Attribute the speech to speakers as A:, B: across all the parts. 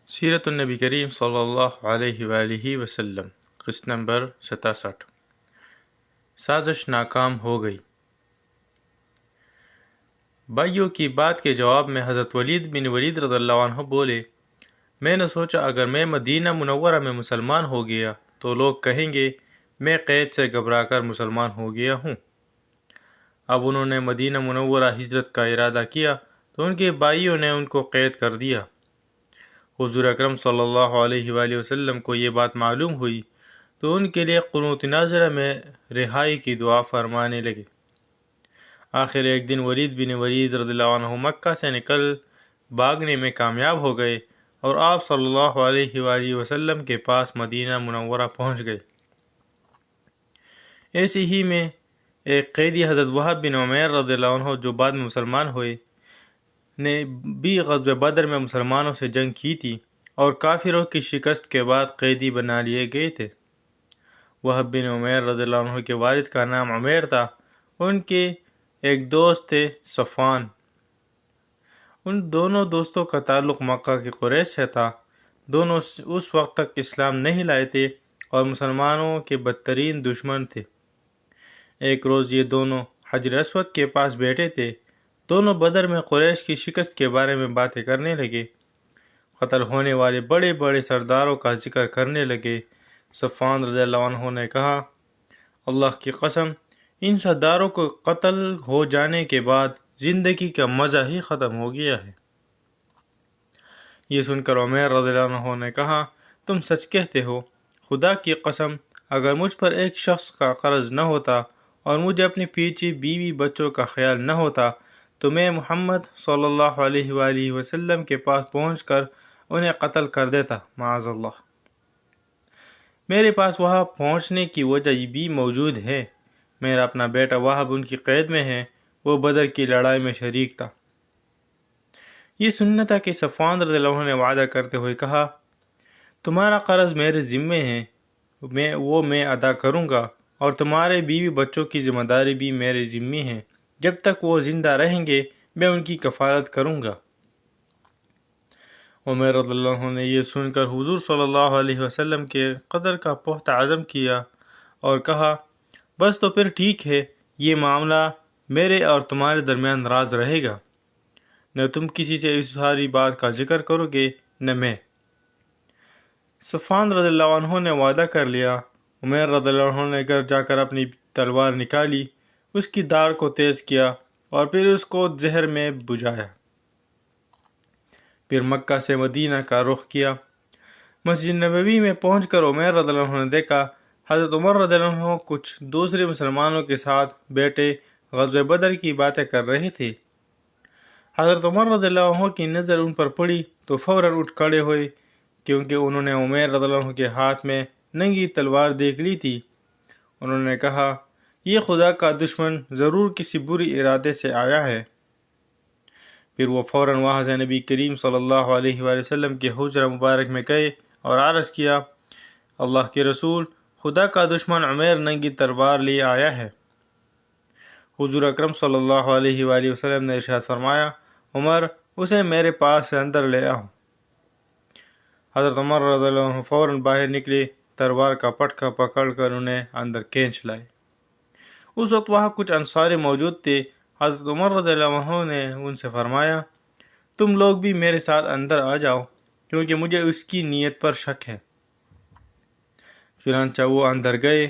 A: سیرت النبی کریم صلی اللہ علیہ وآلہ وسلم قسط نمبر 67 سازش ناکام ہو گئی۔ بھائیوں کی بات کے جواب میں حضرت ولید بن ولید رضی اللہ عنہ بولے، میں نے سوچا اگر میں مدینہ منورہ میں مسلمان ہو گیا تو لوگ کہیں گے میں قید سے گھبرا کر مسلمان ہو گیا ہوں۔ اب انہوں نے مدینہ منورہ ہجرت کا ارادہ کیا تو ان کے بھائیوں نے ان کو قید کر دیا۔ حضور اکرم صلی اللہ علیہ وآلہ وسلم کو یہ بات معلوم ہوئی تو ان کے لیے قنوت نازلہ میں رہائی کی دعا فرمانے لگے۔ آخر ایک دن ولید بن ولید رضی اللہ عنہ مکہ سے نکل بھاگنے میں کامیاب ہو گئے اور آپ صلی اللہ علیہ وآلہ وسلم کے پاس مدینہ منورہ پہنچ گئے۔ ایسی ہی میں ایک قیدی حضرت وہب بن عمیر رضی اللہ عنہ جو بعد میں مسلمان ہوئے نے بھی غزوہ بدر میں مسلمانوں سے جنگ کی تھی اور کافروں کی شکست کے بعد قیدی بنا لیے گئے تھے۔ وہب بن عمیر رضی اللہ عنہ کے والد کا نام عمیر تھا، ان کے ایک دوست تھے صفوان۔ ان دونوں دوستوں کا تعلق مکہ کے قریش سے تھا۔ دونوں اس وقت تک اسلام نہیں لائے تھے اور مسلمانوں کے بدترین دشمن تھے۔ ایک روز یہ دونوں حجر اسود کے پاس بیٹھے تھے۔ دونوں بدر میں قریش کی شکست کے بارے میں باتیں کرنے لگے، قتل ہونے والے بڑے بڑے سرداروں کا ذکر کرنے لگے۔ صفوان رضی اللہ عنہ نے کہا، اللہ کی قسم ان سرداروں کو قتل ہو جانے کے بعد زندگی کا مزہ ہی ختم ہو گیا ہے۔ یہ سن کر عمیر رضی اللہ عنہ نے کہا، تم سچ کہتے ہو، خدا کی قسم اگر مجھ پر ایک شخص کا قرض نہ ہوتا اور مجھے اپنے پیچھے بیوی بچوں کا خیال نہ ہوتا تو میں محمد صلی اللہ علیہ وآلہ وسلم کے پاس پہنچ کر انہیں قتل کر دیتا، معاذ اللہ۔ میرے پاس وہاں پہنچنے کی وجہ بھی موجود ہے۔ میرا اپنا بیٹا وہب ان کی قید میں ہے، وہ بدر کی لڑائی میں شریک تھا۔ یہ سننا تھا کہ صفوان رضی اللہ عنہ نے وعدہ کرتے ہوئے کہا، تمہارا قرض میرے ذمے ہے، میں ادا کروں گا، اور تمہارے بیوی بچوں کی ذمہ داری بھی میرے ذمے ہے۔ جب تک وہ زندہ رہیں گے میں ان کی کفالت کروں گا۔ عمر رضی اللہ عنہ نے یہ سن کر حضور صلی اللہ علیہ وسلم کے قدر کا پختہ عزم کیا اور کہا، بس تو پھر ٹھیک ہے، یہ معاملہ میرے اور تمہارے درمیان راز رہے گا، نہ تم کسی سے اس ساری بات کا ذکر کرو گے نہ میں۔ صفوان رضی اللہ عنہ نے وعدہ کر لیا۔ عمر رضی اللہ عنہ نے گھر جا کر اپنی تلوار نکالی، اس کی دھار کو تیز کیا اور پھر اس کو زہر میں بجھایا۔ پھر مکہ سے مدینہ کا رخ کیا۔ مسجد نبوی میں پہنچ کر عمر رضی اللہ عنہ نے دیکھا حضرت عمر رضی اللہ عنہ کچھ دوسرے مسلمانوں کے ساتھ بیٹھے غزوہ بدر کی باتیں کر رہے تھے۔ حضرت عمر رضی اللہ عنہ کی نظر ان پر پڑی تو فوراً اٹھ کھڑے ہوئے، کیونکہ انہوں نے عمر رضی اللہ عنہ کے ہاتھ میں ننگی تلوار دیکھ لی تھی۔ انہوں نے کہا، یہ خدا کا دشمن ضرور کسی بری ارادے سے آیا ہے۔ پھر وہ فوراً وہاں سے نبی کریم صلی اللہ علیہ وآلہ وسلم کے حجرہ مبارک میں گئے اور عرض کیا، اللہ کے رسول، خدا کا دشمن عمیر ننگی تلوار لے آیا ہے۔ حضور اکرم صلی اللہ علیہ وآلہ وسلم نے ارشاد فرمایا، عمر اسے میرے پاس سے اندر لے آؤ۔ حضرت عمر رضی اللہ عنہ فوراً باہر نکلے، تلوار کا پٹخا پکڑ کر انہیں اندر کھینچ لائے۔ اس وقت وہاں کچھ انصاری موجود تھے۔ حضرت عمر رضی اللہ عنہ نے ان سے فرمایا، تم لوگ بھی میرے ساتھ اندر آ جاؤ، کیونکہ مجھے اس کی نیت پر شک ہے۔ چنانچہ وہ اندر گئے۔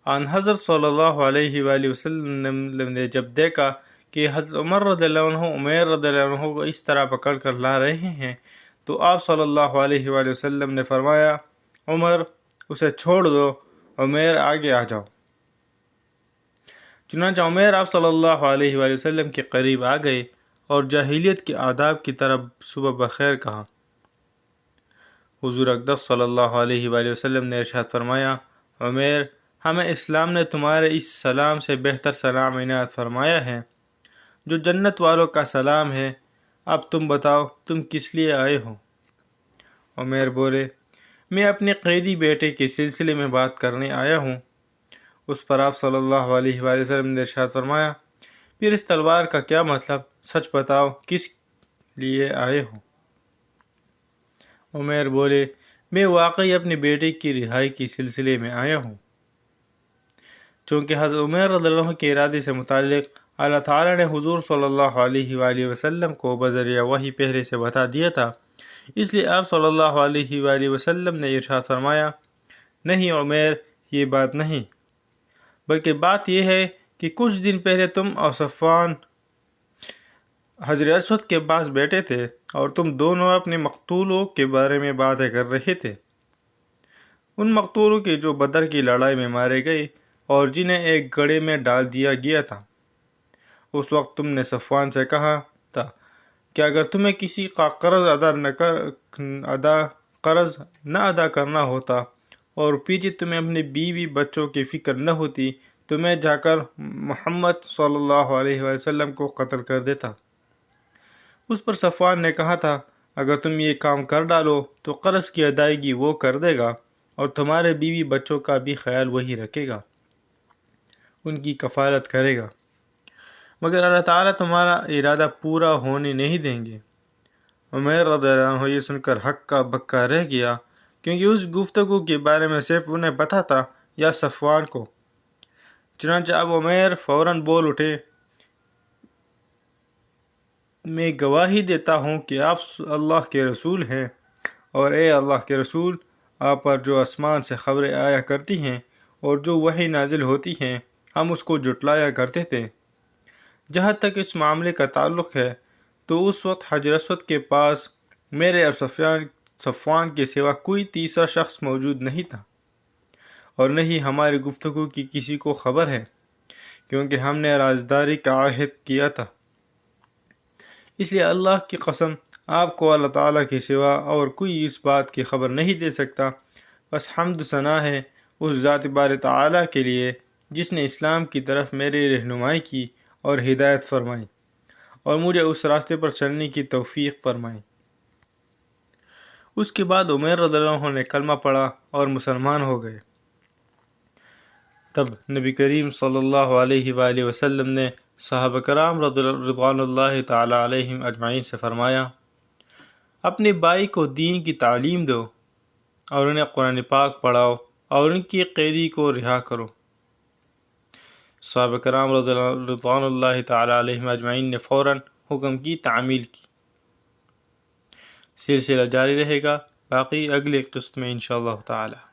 A: آن حضرت صلی اللہ علیہ وآلہ وسلم نے جب دیکھا کہ حضرت عمر رضی اللہ عنہ عمیر رضی اللہ عنہ کو اس طرح پکڑ کر لا رہے ہیں تو آپ صلی اللہ علیہ وآلہ وسلم نے فرمایا، عمر اسے چھوڑ دو، عمیر آگے آ جاؤ۔ چنانچہ عمیر آپ صلی اللہ علیہ وآلہ وسلم کے قریب آ گئے اور جاہلیت کے آداب کی طرف صبح بخیر کہا۔ حضور اقدس صلی اللہ علیہ وآلہ وسلم نے ارشاد فرمایا، عمیر ہمیں اسلام نے تمہارے اس سلام سے بہتر سلام عنایت فرمایا ہے، جو جنت والوں کا سلام ہے۔ اب تم بتاؤ تم کس لیے آئے ہو؟ عمیر بولے، میں اپنے قیدی بیٹے کے سلسلے میں بات کرنے آیا ہوں۔ اس پر آپ صلی اللہ علیہ وآلہ وسلم نے ارشاد فرمایا، پھر اس تلوار کا کیا مطلب؟ سچ بتاؤ کس لیے آئے ہو؟ عمیر بولے میں واقعی اپنے بیٹے کی رہائی کے سلسلے میں آیا ہوں۔ چونکہ حضرت عمیر رضی اللہ عنہ کے ارادے سے متعلق اللہ تعالیٰ نے حضور صلی اللہ علیہ وآلہ وسلم کو بذریعہ وحی پہلے سے بتا دیا تھا، اس لیے آپ صلی اللہ علیہ وآلہ وسلم نے ارشاد فرمایا، نہیں عمیر، یہ بات نہیں، بلکہ بات یہ ہے کہ کچھ دن پہلے تم اور صفوان حجر اسود کے پاس بیٹھے تھے اور تم دونوں اپنے مقتولوں کے بارے میں باتیں کر رہے تھے، ان مقتولوں کے جو بدر کی لڑائی میں مارے گئے اور جنہیں ایک گڑھے میں ڈال دیا گیا تھا۔ اس وقت تم نے صفوان سے کہا تھا کہ اگر تمہیں کسی کا قرض نہ ادا کرنا ہوتا اور پیچھے تمہیں اپنے بیوی بچوں کی فکر نہ ہوتی تو میں جا کر محمد صلی اللہ علیہ وسلم کو قتل کر دیتا۔ اس پر صفوان نے کہا تھا اگر تم یہ کام کر ڈالو تو قرض کی ادائیگی وہ کر دے گا اور تمہارے بیوی بچوں کا بھی خیال وہی رکھے گا، ان کی کفالت کرے گا، مگر اللہ تعالیٰ تمہارا ارادہ پورا ہونے نہیں دیں گے۔ عمیر رضی اللہ عنہ یہ سن کر ہکا بکا رہ گیا، کیونکہ اس گفتگو کے بارے میں صرف انہیں پتہ تھا یا صفوان کو۔ چنانچہ اب عمیر فوراً بول اٹھے، میں گواہی دیتا ہوں کہ آپ اللہ کے رسول ہیں، اور اے اللہ کے رسول، آپ پر جو آسمان سے خبریں آیا کرتی ہیں اور جو وحی نازل ہوتی ہیں ہم اس کو جھٹلایا کرتے تھے۔ جہاں تک اس معاملے کا تعلق ہے تو اس وقت حجر اسود کے پاس میرے اور صفوان کے سوا کوئی تیسرا شخص موجود نہیں تھا، اور نہ ہی ہماری گفتگو کی کسی کو خبر ہے، کیونکہ ہم نے رازداری کا عہد کیا تھا۔ اس لیے اللہ کی قسم آپ کو اللہ تعالیٰ کے سوا اور کوئی اس بات کی خبر نہیں دے سکتا۔ بس حمد و ثنا ہے اس ذات بار تعالیٰ کے لیے جس نے اسلام کی طرف میری رہنمائی کی اور ہدایت فرمائی اور مجھے اس راستے پر چلنے کی توفیق فرمائی۔ اس کے بعد عمیر رضی اللہ عنہ نے کلمہ پڑھا اور مسلمان ہو گئے۔ تب نبی کریم صلی اللہ علیہ وآلہ وسلم نے صحابہ کرام رضوان اللہ تعالی علیہم اجمعین سے فرمایا، اپنے بھائی کو دین کی تعلیم دو اور انہیں قرآن پاک پڑھاؤ اور ان کی قیدی کو رہا کرو۔ صحابہ کرام رضوان اللہ تعالی علیہم اجمعین نے فوراً حکم کی تعمیل کی۔ سلسلہ جاری رہے گا، باقی اگلے قسط میں انشاءاللہ تعالی۔